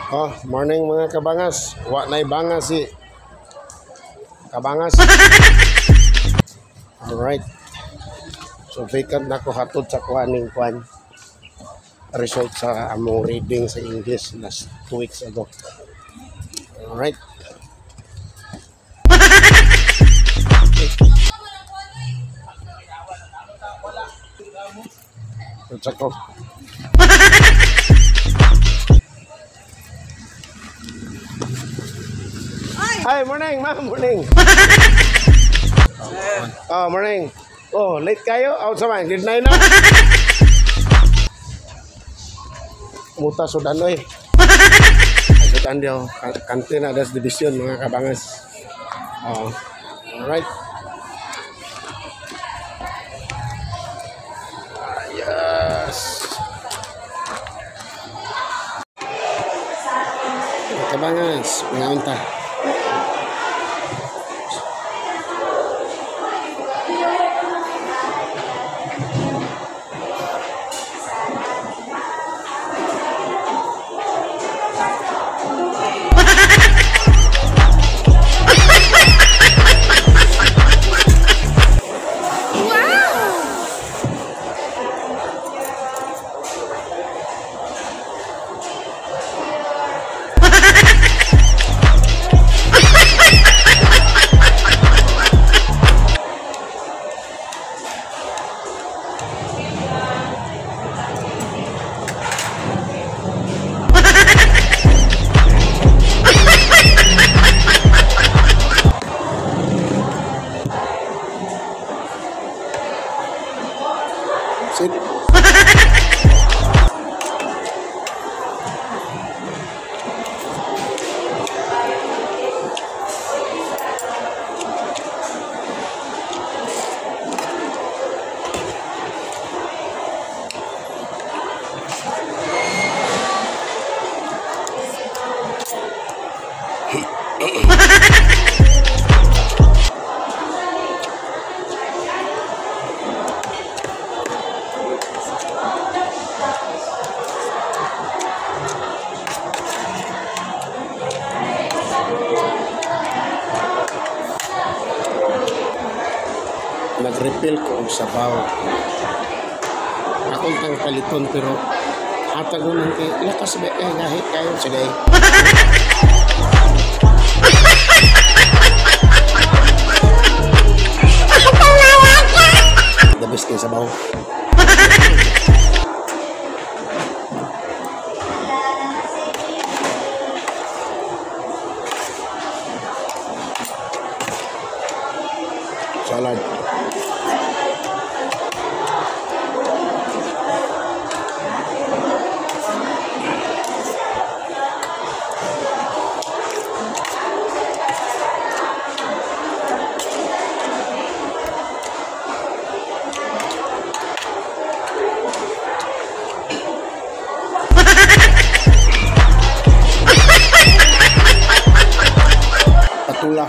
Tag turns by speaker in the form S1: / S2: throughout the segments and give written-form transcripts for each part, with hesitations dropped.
S1: Oh, morning mga kabangas. Wa nay bangas si kabangas. Alright. So vacant na ko hatod sa kuaning kwan. Result sa among reading sa English last 2 weeks ago. Alright. Check ko. Hi, morning, ma'am, morning. Oh, morning. Oh, late kayo? Out sa man, grade 9 na. Muta sudan oy. Sudan dio, kantin ada division mga kabangas. Oh. Alright. Yes. Kabangas, ngaunta. Sit. Nag-refill ko og sabaw. Akong tang paliton pero atag mo nang kay lakas ba gahit kayo sige. Dabis kay sabaw. Salad. Patula.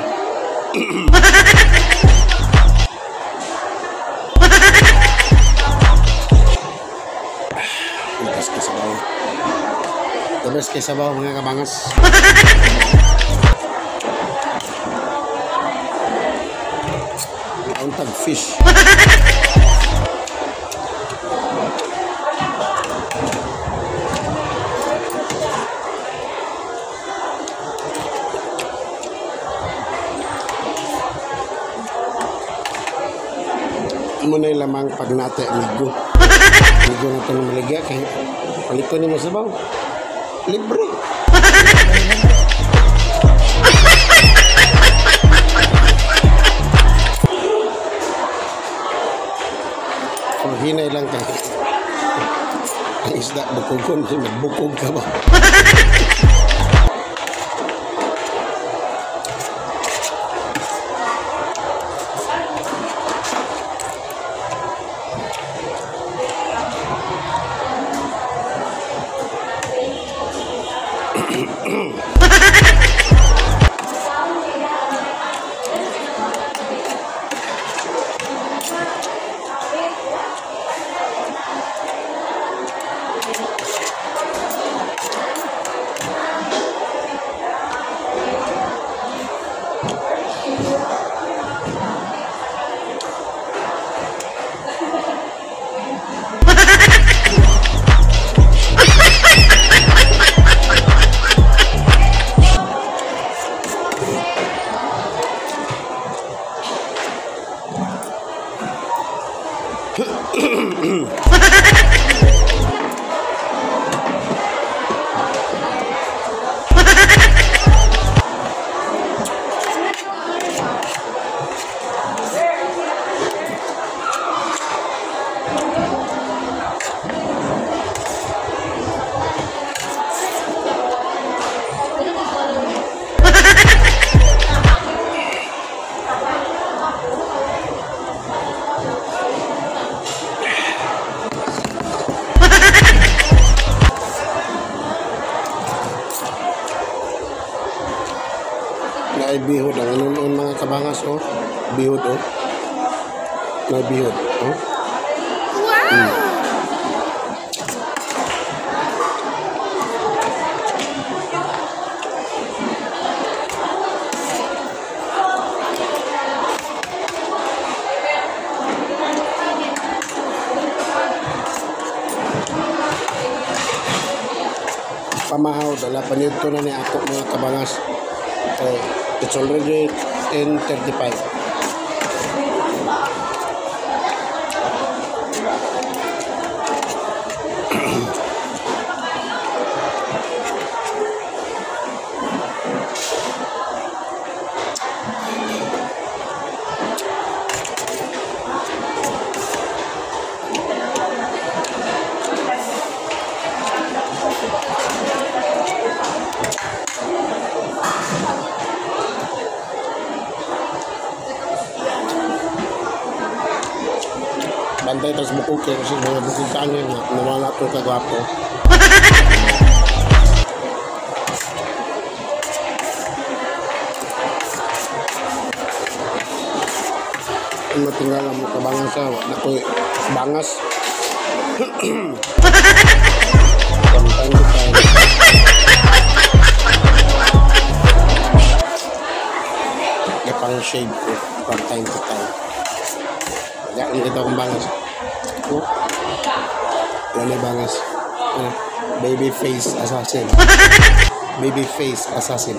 S1: Terus kay sabaw mga kabangas. Untag fish. Muna yung lamang pag nate amigo. Amigo na ito ng maligya kaya palito ni mo sabaw. Libre. Kung hinay lang ka. Ang isda bukugon, magbukog ka ba? ay bihod. Ang inunon mga kabangas, oh. Bihod, oh. May bihod, oh. Wow! Pamahaw, dala pa nito na ni ato mga kabangas. It's already 10:35. Bantay tas bukog kaya kasi mga bukog kaangin na nawala itong kagwapo. Ang matinggal ang mga kabangas sa nakoy bangas. Bantay ko tayo. Ipang shade ko. Bantay ko tayo. Yan kita kong bangas. Oh. Yan ay bangas. Baby face assassin. Baby face assassin.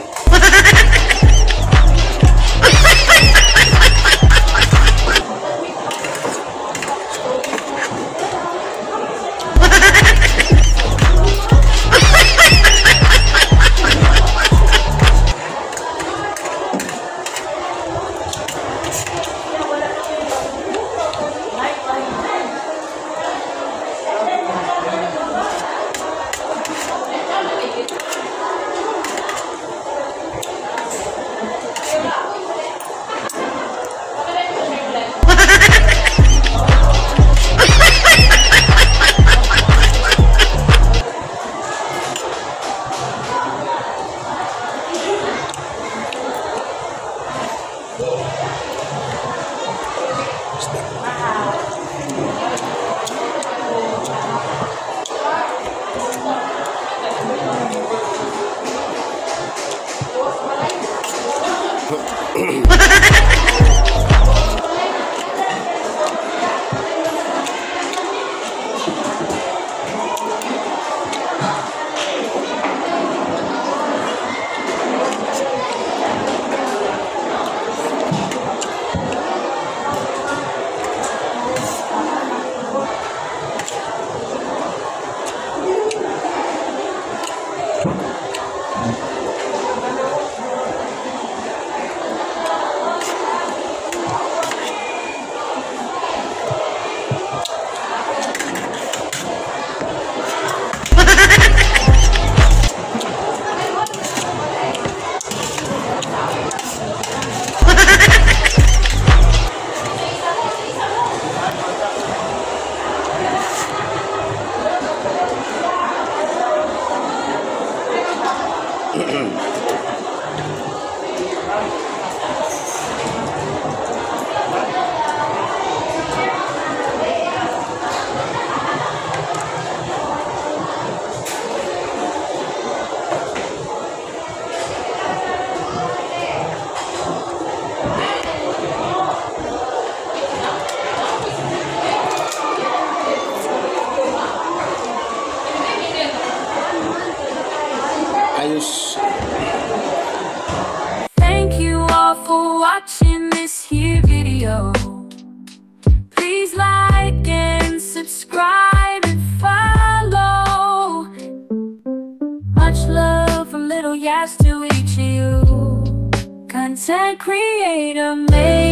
S1: Ayos.
S2: Thank you all for watching this here video. Please like and subscribe and follow. Much love from Little Yas to each of you. Content creator made